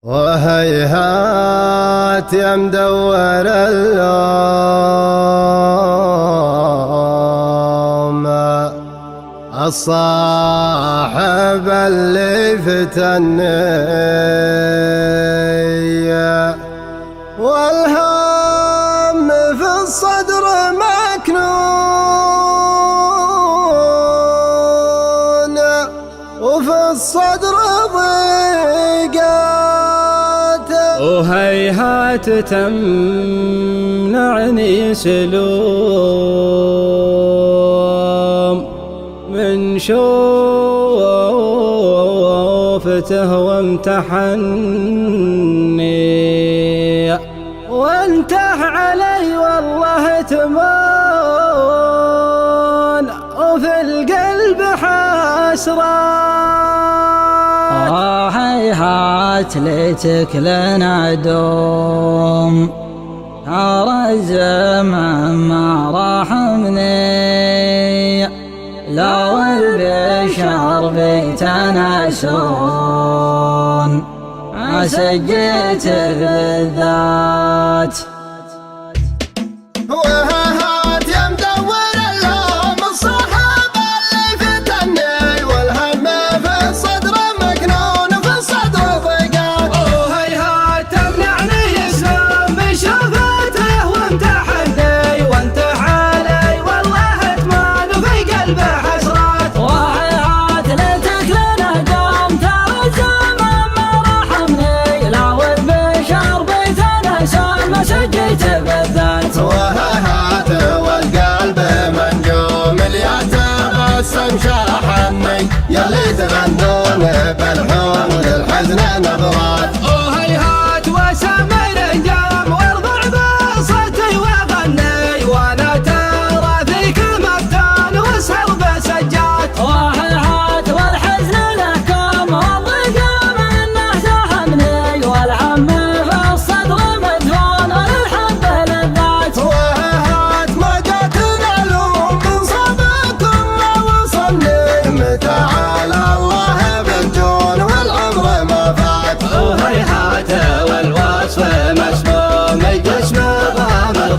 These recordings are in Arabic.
وهيهات يا مدور اللوم الصاحب اللي فتني والهم في الصدر مكنون وفي الصدر ضيقات وهيهات تمنعني سلوم من شوفته وامتحني وانته علي والله تمون وفي القلب حسرات. هيهات ليتك لنا دوم نار الزمن ما رحمني لو البشر بيتنا سون ما سجيت بالذات. وهيهات يا مدور اللوم الصاحب اللي فتني والهم في الصدر مكنون وفي الصدر ضيقات. وهيهات تمنعني يسلم من شوفته وامتحني وانته علي والله اتمان وفي قلبه حسرات. وهيهات ليتك لنا دوم ترى الزمن ما رحمني لو البشر بيتنا سون ما سجيت بالذات. وهيهات والقلب منجوم اليتبسم شاحني يلي تغنون بالحوم للحزن نظرات. وهيهات وسمي الانجام وارضع بصوتي واغني وانا ترى فيك مفتون واسهر بسجات. وهيهات والحزن لكم والضيق منه سهمني والهم في الصدر مدفون وللحب للذات. وهيهات ما جات العلوم من صبكم ما وصلني متى على الله بالجون والعمر ما فات. وهيهات والوصف مسموم الجسم ضامر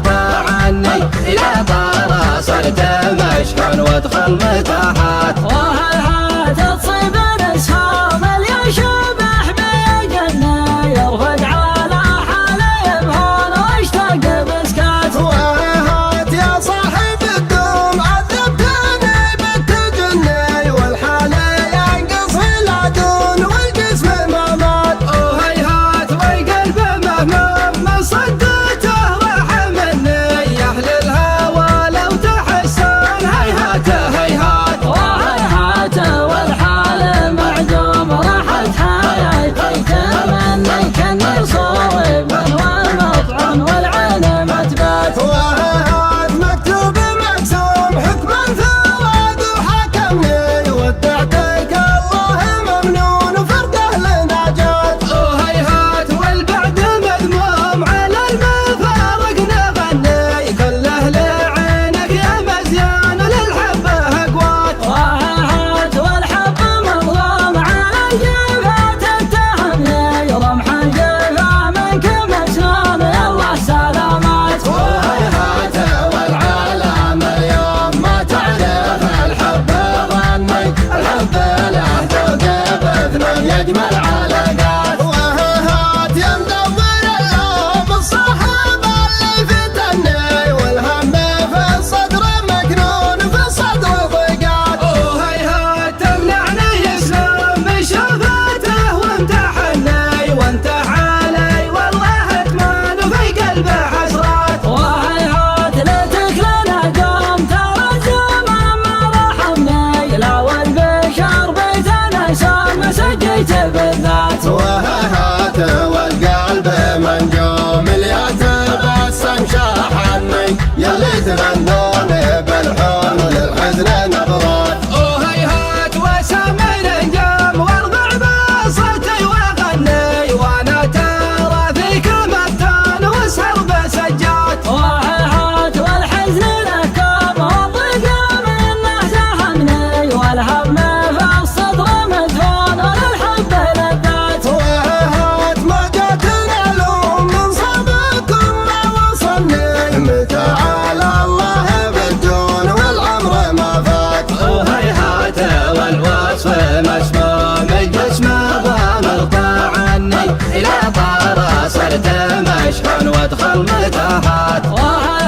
عني إذا طار صرت مشحون وادخل متاحات. وهيهات تصيب الاسهام اللي يشبح بيجنة يرفد على حالي بهون واشتاق بسكات. وهيهات يا صاحب الدوم عذبتني بالتجني والحال ينقص العدون والجسم ما مات. وهيهات والقلب مهموم من صدته راح مني يحل الهوى لو تحسون. هيهات هيهات وهيهات المتاهات.